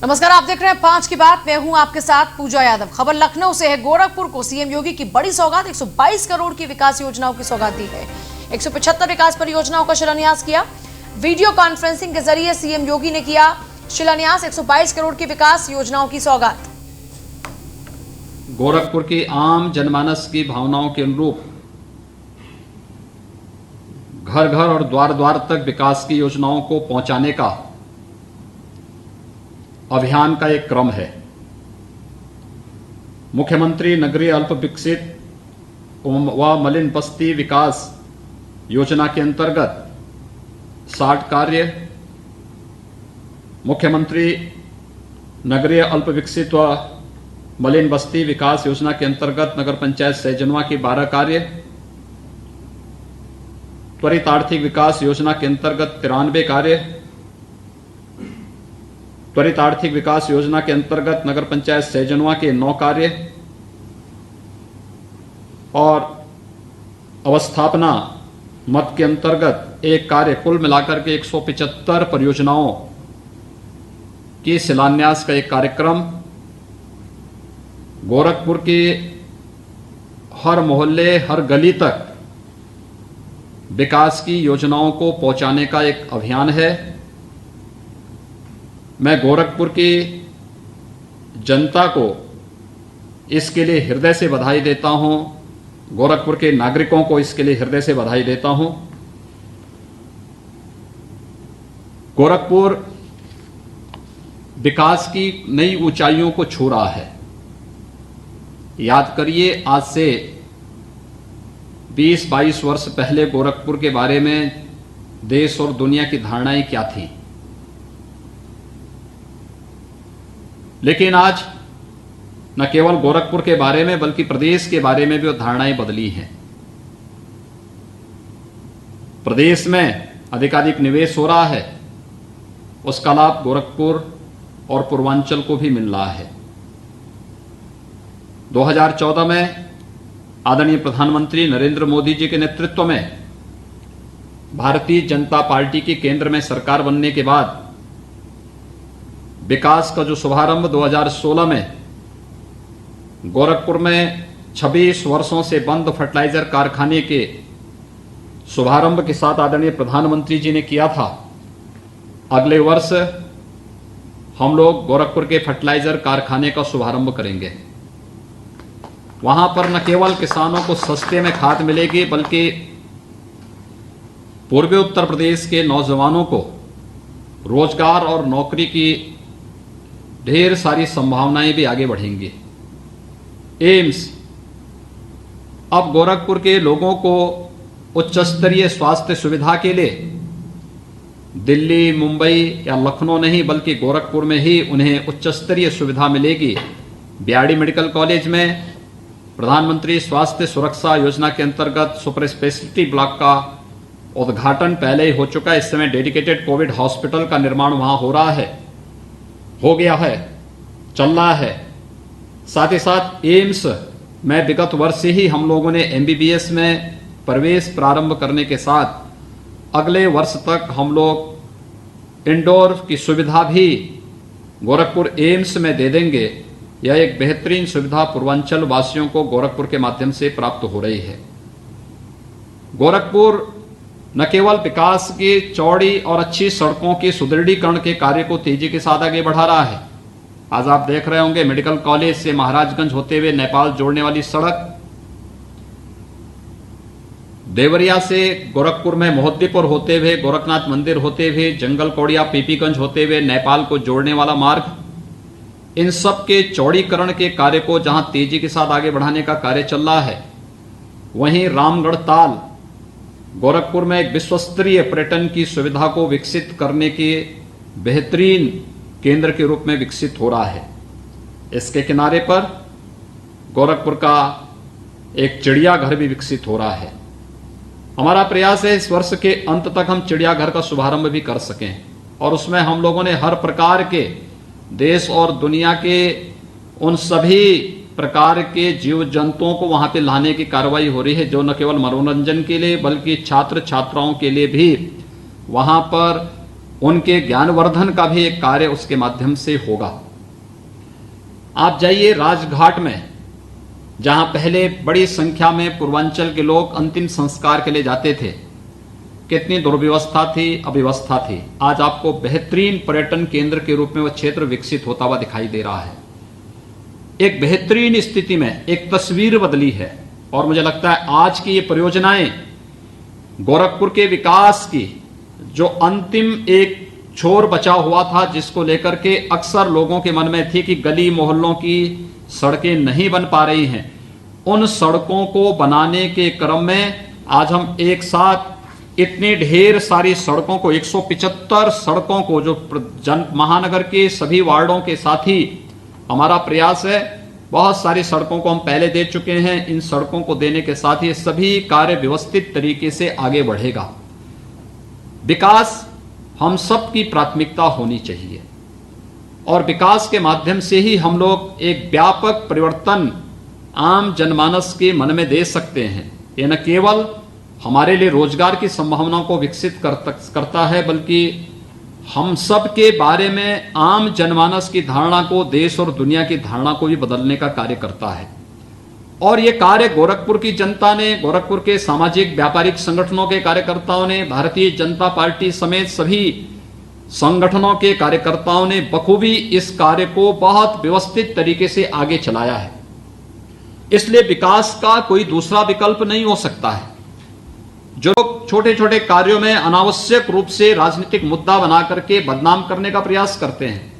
नमस्कार, आप देख रहे हैं 5 की बात। मैं हूं आपके साथ पूजा यादव। खबर लखनऊ से है। गोरखपुर को सीएम योगी की बड़ी सौगात, 122 करोड़ की विकास योजनाओं की सौगात दी है। 175 विकास परियोजनाओं का शिलान्यास किया। वीडियो कॉन्फ्रेंसिंग के जरिए सीएम योगी ने किया शिलान्यास। 122 करोड़ की विकास योजनाओं की सौगात। गोरखपुर की आम जनमानस की भावनाओं के अनुरूप घर घर और द्वार द्वार तक विकास की योजनाओं को पहुंचाने का अभियान का एक क्रम है। मुख्यमंत्री नगरीय अल्प विकसित व मलिन बस्ती विकास योजना के अंतर्गत 60 कार्य, मुख्यमंत्री नगरीय अल्प विकसित व मलिन बस्ती विकास योजना के अंतर्गत नगर पंचायत सैजनवा की 12 कार्य, त्वरित आर्थिक विकास योजना के अंतर्गत 93 कार्य, त्वरित आर्थिक विकास योजना के अंतर्गत नगर पंचायत सैजनवा के 9 कार्य और अवस्थापना मद के अंतर्गत 1 कार्य, कुल मिलाकर के 175 परियोजनाओं की शिलान्यास का एक कार्यक्रम गोरखपुर के हर मोहल्ले, हर गली तक विकास की योजनाओं को पहुंचाने का एक अभियान है। मैं गोरखपुर की जनता को इसके लिए हृदय से बधाई देता हूं। गोरखपुर के नागरिकों को इसके लिए हृदय से बधाई देता हूं। गोरखपुर विकास की नई ऊंचाइयों को छू रहा है। याद करिए, आज से 20-22 वर्ष पहले गोरखपुर के बारे में देश और दुनिया की धारणाएं क्या थी, लेकिन आज न केवल गोरखपुर के बारे में बल्कि प्रदेश के बारे में भी वो धारणाएं बदली हैं। प्रदेश में अधिकाधिक निवेश हो रहा है, उसका लाभ गोरखपुर और पूर्वांचल को भी मिल रहा है। 2014 में आदरणीय प्रधानमंत्री नरेंद्र मोदी जी के नेतृत्व में भारतीय जनता पार्टी की केंद्र में सरकार बनने के बाद विकास का जो शुभारंभ 2016 में गोरखपुर में 26 वर्षों से बंद फर्टिलाइजर कारखाने के शुभारंभ के साथ आदरणीय प्रधानमंत्री जी ने किया था, अगले वर्ष हम लोग गोरखपुर के फर्टिलाइजर कारखाने का शुभारंभ करेंगे। वहां पर न केवल किसानों को सस्ते में खाद मिलेगी बल्कि पूर्वी उत्तर प्रदेश के नौजवानों को रोजगार और नौकरी की ढेर सारी संभावनाएं भी आगे बढ़ेंगी। एम्स अब गोरखपुर के लोगों को उच्च स्तरीय स्वास्थ्य सुविधा के लिए दिल्ली, मुंबई या लखनऊ नहीं बल्कि गोरखपुर में ही उन्हें उच्च स्तरीय सुविधा मिलेगी। बीआरडी मेडिकल कॉलेज में प्रधानमंत्री स्वास्थ्य सुरक्षा योजना के अंतर्गत सुपर स्पेशलिटी ब्लॉक का उद्घाटन पहले ही हो चुका है। इस समय डेडिकेटेड कोविड हॉस्पिटल का निर्माण वहां हो गया है, चल रहा है। साथ ही साथ एम्स में विगत वर्ष ही हम लोगों ने एमबीबीएस में प्रवेश प्रारंभ करने के साथ अगले वर्ष तक हम लोग इंडोर की सुविधा भी गोरखपुर एम्स में दे देंगे। यह एक बेहतरीन सुविधा पूर्वांचल वासियों को गोरखपुर के माध्यम से प्राप्त हो रही है। गोरखपुर न केवल विकास की चौड़ी और अच्छी सड़कों के सुदृढ़ीकरण के कार्य को तेजी के साथ आगे बढ़ा रहा है। आज आप देख रहे होंगे मेडिकल कॉलेज से महाराजगंज होते हुए नेपाल जोड़ने वाली सड़क, देवरिया से गोरखपुर में मोहद्दीपुर होते हुए गोरखनाथ मंदिर होते हुए जंगल कौड़िया पीपीगंज होते हुए नेपाल को जोड़ने वाला मार्ग, इन सब के चौड़ीकरण के कार्य को जहां तेजी के साथ आगे बढ़ाने का कार्य चल रहा है, वहीं रामगढ़ ताल गोरखपुर में एक विश्वस्तरीय पर्यटन की सुविधा को विकसित करने के बेहतरीन केंद्र के रूप में विकसित हो रहा है। इसके किनारे पर गोरखपुर का एक चिड़ियाघर भी विकसित हो रहा है। हमारा प्रयास है इस वर्ष के अंत तक हम चिड़ियाघर का शुभारंभ भी कर सकें और उसमें हम लोगों ने हर प्रकार के देश और दुनिया के उन सभी प्रकार के जीव जंतुओं को वहां पे लाने की कार्रवाई हो रही है, जो न केवल मनोरंजन के लिए बल्कि छात्र छात्राओं के लिए भी वहां पर उनके ज्ञानवर्धन का भी एक कार्य उसके माध्यम से होगा। आप जाइए राजघाट में, जहां पहले बड़ी संख्या में पूर्वांचल के लोग अंतिम संस्कार के लिए जाते थे, कितनी दुर्व्यवस्था थी, अव्यवस्था थी। आज आपको बेहतरीन पर्यटन केंद्र के रूप में वह क्षेत्र विकसित होता हुआ दिखाई दे रहा है। एक बेहतरीन स्थिति में एक तस्वीर बदली है और मुझे लगता है आज की ये परियोजनाएं गोरखपुर के विकास की जो अंतिम एक छोर बचा हुआ था, जिसको लेकर के अक्सर लोगों के मन में थी कि गली मोहल्लों की सड़कें नहीं बन पा रही हैं, उन सड़कों को बनाने के क्रम में आज हम एक साथ इतनी ढेर सारी सड़कों को, 175 सड़कों को, जो महानगर के सभी वार्डों के साथ ही हमारा प्रयास है। बहुत सारी सड़कों को हम पहले दे चुके हैं। इन सड़कों को देने के साथ ही सभी कार्य व्यवस्थित तरीके से आगे बढ़ेगा। विकास हम सब की प्राथमिकता होनी चाहिए और विकास के माध्यम से ही हम लोग एक व्यापक परिवर्तन आम जनमानस के मन में दे सकते हैं। यह न केवल हमारे लिए रोजगार की संभावनाओं को विकसित करता है, बल्कि हम सब के बारे में आम जनमानस की धारणा को, देश और दुनिया की धारणा को भी बदलने का कार्य करता है। और ये कार्य गोरखपुर की जनता ने, गोरखपुर के सामाजिक व्यापारिक संगठनों के कार्यकर्ताओं ने, भारतीय जनता पार्टी समेत सभी संगठनों के कार्यकर्ताओं ने बखूबी इस कार्य को बहुत व्यवस्थित तरीके से आगे चलाया है। इसलिए विकास का कोई दूसरा विकल्प नहीं हो सकता है। जो लोग छोटे छोटे कार्यों में अनावश्यक रूप से राजनीतिक मुद्दा बना करके बदनाम करने का प्रयास करते हैं,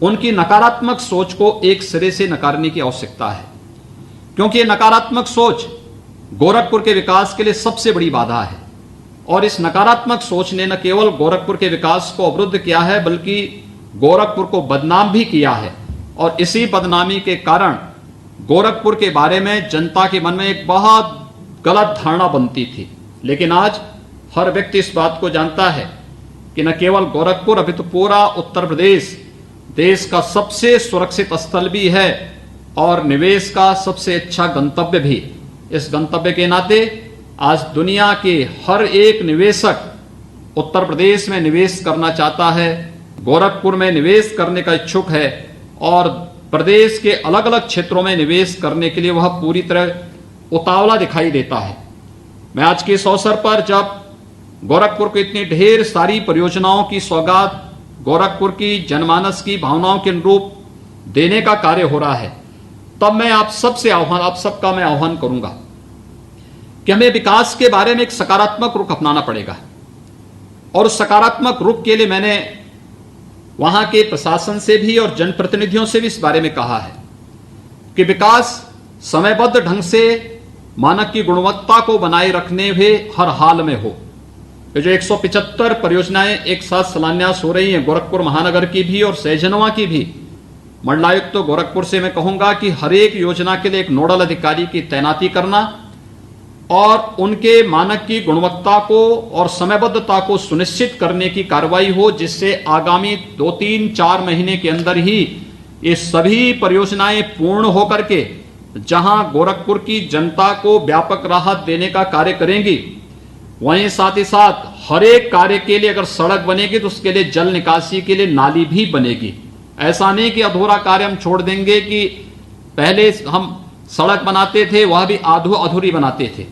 उनकी नकारात्मक सोच को एक सिरे से नकारने की आवश्यकता है, क्योंकि ये नकारात्मक सोच गोरखपुर के विकास के लिए सबसे बड़ी बाधा है। और इस नकारात्मक सोच ने न केवल गोरखपुर के विकास को अवरुद्ध किया है, बल्कि गोरखपुर को बदनाम भी किया है। और इसी बदनामी के कारण गोरखपुर के बारे में जनता के मन में एक बहुत गलत धारणा बनती थी। लेकिन आज हर व्यक्ति इस बात को जानता है कि न केवल गोरखपुर, अभी तो पूरा उत्तर प्रदेश देश का सबसे सुरक्षित स्थल भी है और निवेश का सबसे अच्छा गंतव्य भी। इस गंतव्य के नाते आज दुनिया के हर एक निवेशक उत्तर प्रदेश में निवेश करना चाहता है, गोरखपुर में निवेश करने का इच्छुक है और प्रदेश के अलग अलग क्षेत्रों में निवेश करने के लिए वह पूरी तरह उतावला दिखाई देता है। मैं आज के इस अवसर पर जब गोरखपुर को इतनी ढेर सारी परियोजनाओं की सौगात गोरखपुर की जनमानस की भावनाओं के अनुरूप देने का कार्य हो रहा है, तब मैं आप सबका मैं आह्वान करूंगा कि हमें विकास के बारे में एक सकारात्मक रुख अपनाना पड़ेगा। और उस सकारात्मक रुख के लिए मैंने वहां के प्रशासन से भी और जनप्रतिनिधियों से भी इस बारे में कहा है कि विकास समयबद्ध ढंग से मानक की गुणवत्ता को बनाए रखने हुए हर हाल में हो। ये जो 175 परियोजनाएं एक साथ शिलान्यास हो रही हैं, गोरखपुर महानगर की भी और सहजनवा की भी, मंडलायुक्त तो गोरखपुर से मैं कहूंगा कि हर एक योजना के लिए एक नोडल अधिकारी की तैनाती करना और उनके मानक की गुणवत्ता को और समयबद्धता को सुनिश्चित करने की कार्रवाई हो, जिससे आगामी 2-3-4 महीने के अंदर ही ये सभी परियोजनाएं पूर्ण होकर के जहां गोरखपुर की जनता को व्यापक राहत देने का कार्य करेंगी, वहीं साथ ही साथ हर एक कार्य के लिए अगर सड़क बनेगी तो उसके लिए जल निकासी के लिए नाली भी बनेगी। ऐसा नहीं कि अधूरा कार्य हम छोड़ देंगे कि पहले हम सड़क बनाते थे वह भी अधूरी बनाते थे।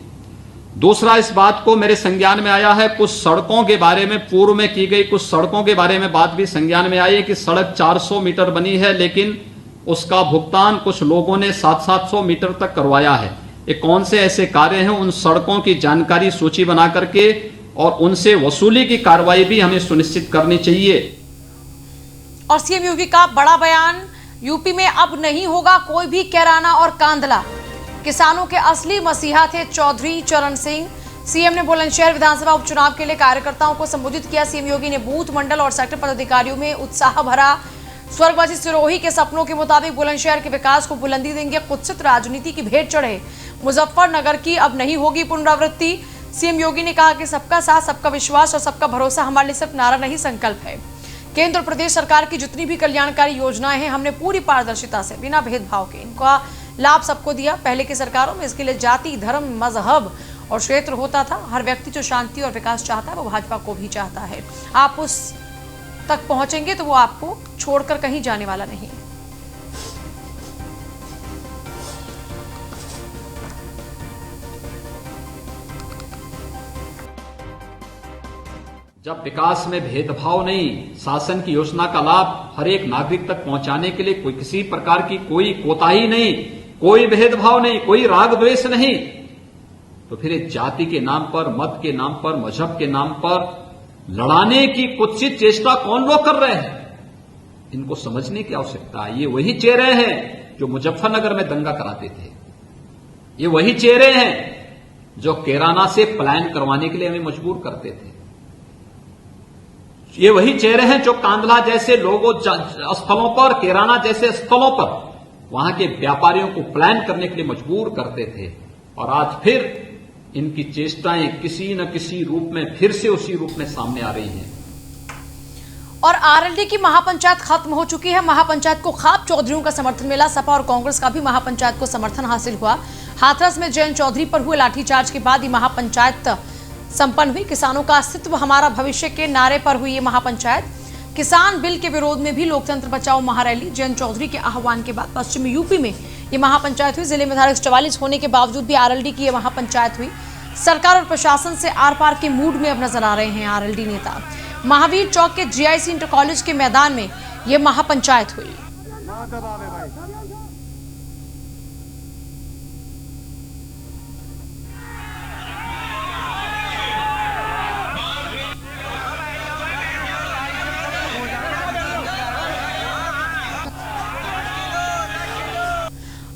दूसरा, इस बात को मेरे संज्ञान में आया है, कुछ सड़कों के बारे में पूर्व में की गई कुछ सड़कों के बारे में बात भी संज्ञान में आई है कि सड़क 400 मीटर बनी है, लेकिन उसका भुगतान कुछ लोगों ने 700-700 मीटर तक करवाया है। ये कौन से ऐसे कार्य हैं, उन सड़कों की जानकारी सूची बना करके और उनसे वसूली की कार्रवाई भी हमें सुनिश्चित करनी चाहिए। और सीएम योगी का बड़ा बयान, यूपी में अब नहीं होगा कोई भी कैराना और कांधला। किसानों के असली मसीहा थे चौधरी चरण सिंह। सीएम ने बुलंदशहर विधानसभा उपचुनाव के लिए कार्यकर्ताओं को संबोधित किया। सीएम योगी ने बूथ, मंडल और सेक्टर पदाधिकारियों में उत्साह भरा। स्वर्गवासी सिरोही के सपनों के मुताबिक बुलंदशहर के विकास को बुलंदी देंगे। कुत्सित राजनीति की भेंट चढ़े मुजफ्फरनगर की अब नहीं होगी पुनरावृत्ति। सीएम योगी ने कहा कि सबका साथ, सबका विश्वास और सबका भरोसा हमारे लिए सिर्फ नारा नहीं, संकल्प है। केंद्र और प्रदेश सरकार की जितनी भी कल्याणकारी योजनाएं हैं, हमने पूरी पारदर्शिता से बिना भेदभाव के इनका लाभ सबको दिया। पहले की सरकारों में इसके लिए जाति, धर्म, मजहब और क्षेत्र होता था। हर व्यक्ति जो शांति और विकास चाहता है वो भाजपा को भी चाहता है। आप उस तक पहुंचेंगे तो वो आपको छोड़कर कहीं जाने वाला नहीं। जब विकास में भेदभाव नहीं, शासन की योजना का लाभ हर एक नागरिक तक पहुंचाने के लिए कोई किसी प्रकार की कोई कोताही नहीं, कोई भेदभाव नहीं, कोई राग द्वेष नहीं, तो फिर एक जाति के नाम पर, मत के नाम पर, मजहब के नाम पर लड़ाने की कुत्सित चेष्टा कौन लोग कर रहे हैं? इनको समझने की आवश्यकता है। ये वही चेहरे हैं जो मुजफ्फरनगर में दंगा कराते थे। ये वही चेहरे हैं जो कैराना से पलायन करवाने के लिए हमें मजबूर करते थे। ये वही चेहरे हैं जो कांधला जैसे लोगों स्थलों पर, कैराना जैसे स्थलों पर वहां के व्यापारियों को पलायन करने के लिए मजबूर करते थे। और आज फिर इनकी चेष्टाएं किसी न किसी रूप में फिर से उसी रूप में सामने आ रही हैं। और आरएलडी की महापंचायत खत्म हो चुकी है। महापंचायत को खाप चौधरियों का समर्थन मिला। सपा और कांग्रेस का भी महापंचायत को समर्थन हासिल हुआ। हाथरस में जयंत चौधरी पर हुए लाठीचार्ज के बाद ये महापंचायत संपन्न हुई। किसानों का अस्तित्व हमारा भविष्य के नारे पर हुई ये महापंचायत। किसान बिल के विरोध में भी लोकतंत्र बचाओ महारैली। जयंत चौधरी के आह्वान के बाद पश्चिमी यूपी में ये महापंचायत हुई। जिले में धारा 144 होने के बावजूद भी आरएलडी की ये महापंचायत हुई। सरकार और प्रशासन से आर पार के मूड में अब नजर आ रहे हैं आरएलडी नेता। महावीर चौक के जीआईसी इंटर कॉलेज के मैदान में ये महापंचायत हुई।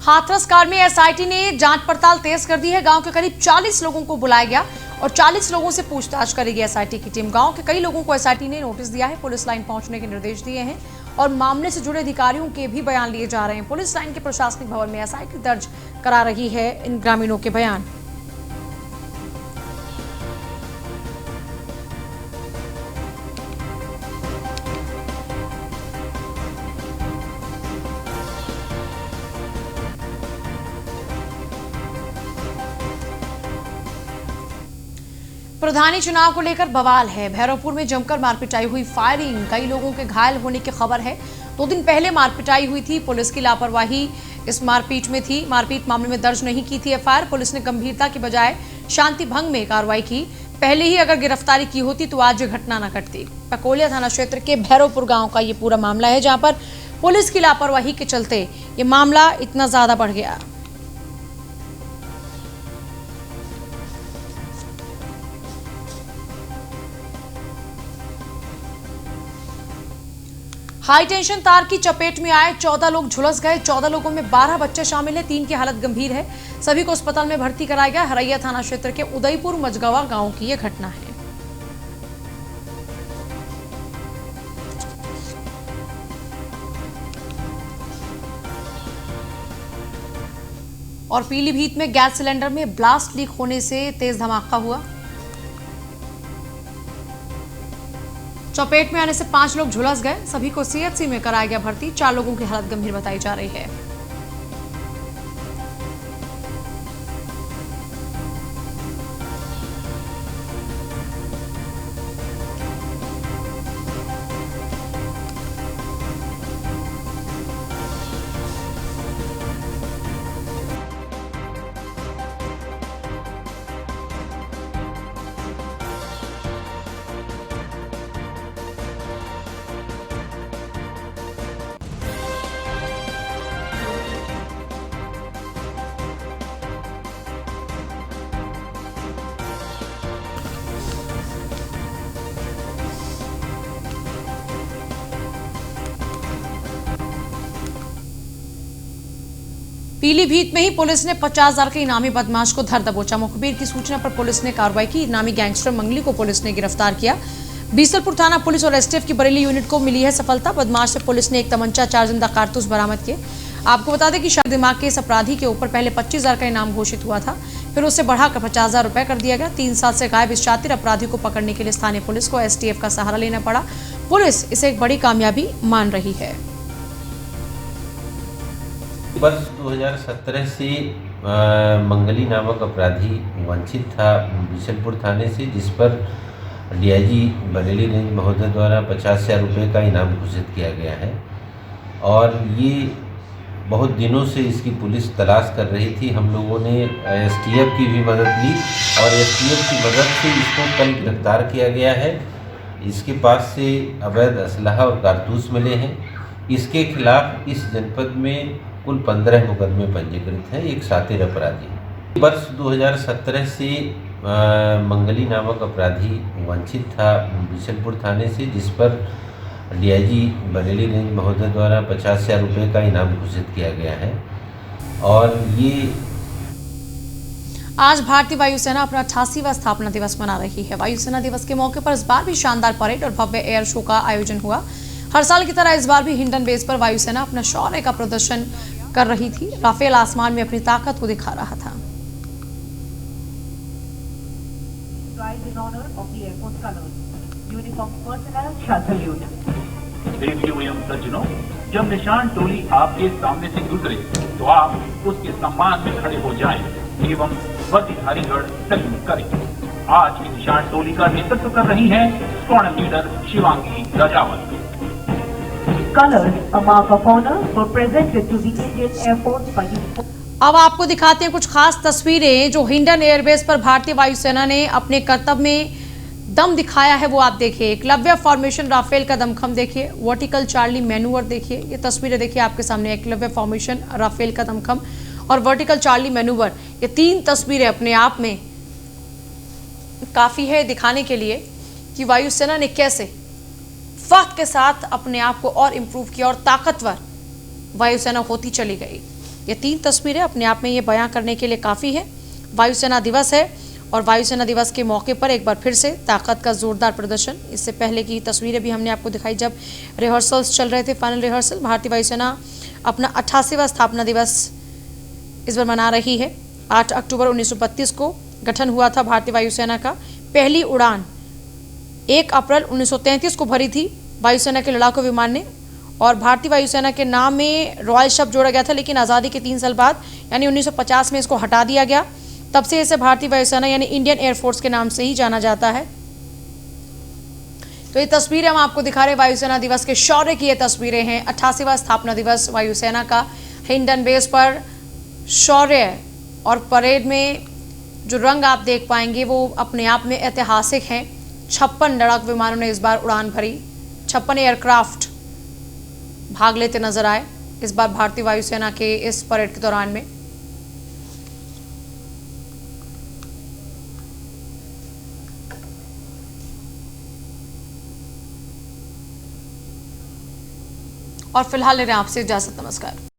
हाथरस कार में एसआईटी ने जांच पड़ताल तेज कर दी है। गांव के करीब 40 लोगों को बुलाया गया और 40 लोगों से पूछताछ करेगी एसआईटी की टीम। गांव के कई लोगों को एसआईटी ने नोटिस दिया है। पुलिस लाइन पहुंचने के निर्देश दिए हैं और मामले से जुड़े अधिकारियों के भी बयान लिए जा रहे हैं। पुलिस लाइन के प्रशासनिक भवन में एसआईटी दर्ज करा रही है इन ग्रामीणों के बयान। प्रधानी चुनाव को लेकर बवाल है। भैरवपुर में जमकर मारपिटाई हुई, फायरिंग, कई लोगों के घायल होने की खबर है। 2 दिन पहले मारपिटाई हुई थी। पुलिस की लापरवाही इस मारपीट में थी। मारपीट मामले में दर्ज नहीं की थी एफआईआर। पुलिस ने गंभीरता के बजाय शांति भंग में कार्रवाई की। पहले ही अगर गिरफ्तारी की होती तो आज ये घटना न घटती। पकोलिया थाना क्षेत्र के भैरवपुर गांव का ये पूरा मामला है, जहां पर पुलिस की लापरवाही के चलते ये मामला इतना ज्यादा बढ़ गया। हाई टेंशन तार की चपेट में आए 14 लोग झुलस गए। 14 लोगों में 12 बच्चे शामिल हैं। 3 की हालत गंभीर है। सभी को अस्पताल में भर्ती कराया गया। हरैया थाना क्षेत्र के उदयपुर मजगवा गांव की यह घटना है। और पीलीभीत में गैस सिलेंडर में ब्लास्ट लीक होने से तेज धमाका हुआ। चपेट में आने से 5 लोग झुलस गए। सभी को सीएचसी में कराया गया भर्ती। 4 लोगों की हालत गंभीर बताई जा रही है। पीलीभीत में ही पुलिस ने 50,000 के इनामी बदमाश को धर दबोचा। मुखबिर की सूचना पर पुलिस ने कार्रवाई की। इनामी गैंगस्टर मंगली को पुलिस ने गिरफ्तार किया। बीसलपुर थाना पुलिस और एसटीएफ की बरेली यूनिट को मिली है सफलता। बदमाश से पुलिस ने एक तमंचा, 4 जिंदा कारतूस बरामद किए। आपको बता दें कि शायद दिमाग के इस अपराधी के ऊपर पहले 25,000 का इनाम घोषित हुआ था, फिर उससे बढ़ाकर 50,000 रुपए कर दिया गया। 3 साल से गायब इस शातिर अपराधी को पकड़ने के लिए स्थानीय पुलिस को एसटीएफ का सहारा लेना पड़ा। पुलिस इसे एक बड़ी कामयाबी मान रही है। वर्ष 2017 से मंगली नामक अपराधी वंचित था बिशनपुर थाने से, जिस पर डीआईजी बरेली रेंज महोदय द्वारा 50,000 रुपये का इनाम घोषित किया गया है। और ये बहुत दिनों से इसकी पुलिस तलाश कर रही थी। हम लोगों ने एसटीएफ की भी मदद ली और एसटीएफ की मदद से इसको कल गिरफ्तार किया गया है। इसके पास से अवैध असलहा और कारतूस मिले हैं। इसके खिलाफ इस जनपद में कुल 15 मुकदमे पंजीकृत हैं, एक शातिर अपराधी है। वर्ष 2017 से मंगली नामक अपराधी वंचित था बिशनपुर थाने से, जिस पर डीआईजी बरेली रेंज महोदय द्वारा 50,000 रुपये का इनाम घोषित किया गया है। और ये आज भारतीय वायुसेना अपना 88वां स्थापना दिवस मना रही है। वायुसेना दिवस के मौके पर इस बार भी शानदार परेड और भव्य एयर शो का आयोजन हुआ। हर साल की तरह इस बार भी हिंडन बेस पर वायुसेना अपना शौर्य का प्रदर्शन कर रही थी। राफेल आसमान में अपनी ताकत को दिखा रहा था। देवियों एवं सज्जनों, जब निशान टोली आपके सामने से गुजरे तो आप उसके सम्मान में खड़े हो जाएं एवं प्रतिधारीगढ़ सल्यूट करें। आज की निशान टोली का नेतृत्व कर रही हैं squadron leader Shivangi Rajawat. Colors, a mark of honor, were presented to the Indian Air Force by the अब आपको दिखाते हैं कुछ खास तस्वीरें जो हिंडन एयरबेस पर भारतीय वायुसेना ने अपने कर्तव्य में दम दिखाया है। वो आप देखिए, एकलव्य फॉर्मेशन राफेल का दमखम देखिए, वर्टिकल चार्ली मैनूवर देखिए, ये तस्वीरें देखिए आपके सामने, एकलव्य फॉर्मेशन राफेल का दमखम और वर्टिकल चार्ली मैनूवर। ये 3 तस्वीरें अपने आप में काफी है दिखाने के लिए कि वायुसेना ने कैसे वक्त के साथ अपने आप को और इम्प्रूव किया और ताकतवर वायुसेना होती चली गई। ये 3 तस्वीरें अपने आप में ये बयां करने के लिए काफ़ी है। वायुसेना दिवस है और वायुसेना दिवस के मौके पर एक बार फिर से ताकत का जोरदार प्रदर्शन। इससे पहले की तस्वीरें भी हमने आपको दिखाई जब रिहर्सल्स चल रहे थे, फाइनल रिहर्सल। भारतीय वायुसेना अपना 88वां स्थापना दिवस इस बार मना रही है। 8 अक्टूबर 1932 को गठन हुआ था भारतीय वायुसेना का। पहली उड़ान 1 अप्रैल 1933 को भरी थी वायुसेना के लड़ाकू विमान ने और भारतीय वायुसेना के नाम में रॉयल शब्द जोड़ा गया था, लेकिन आज़ादी के 3 साल बाद यानी 1950 में इसको हटा दिया गया। तब से इसे भारतीय वायुसेना यानी इंडियन एयरफोर्स के नाम से ही जाना जाता है। तो ये तस्वीरें हम आपको दिखा रहे हैं वायुसेना दिवस के शौर्य की। ये तस्वीरें हैं 88वां स्थापना दिवस वायुसेना का हिंडन बेस पर शौर्य और परेड में जो रंग आप देख पाएंगे वो अपने आप में ऐतिहासिक हैं। 56 लड़ाकू विमानों ने इस बार उड़ान भरी, 56 एयरक्राफ्ट भाग लेते नजर आए इस बार भारतीय वायुसेना के इस परेड के दौरान में। और फिलहाल ले रहे हैं आपसे इजाजत। नमस्कार।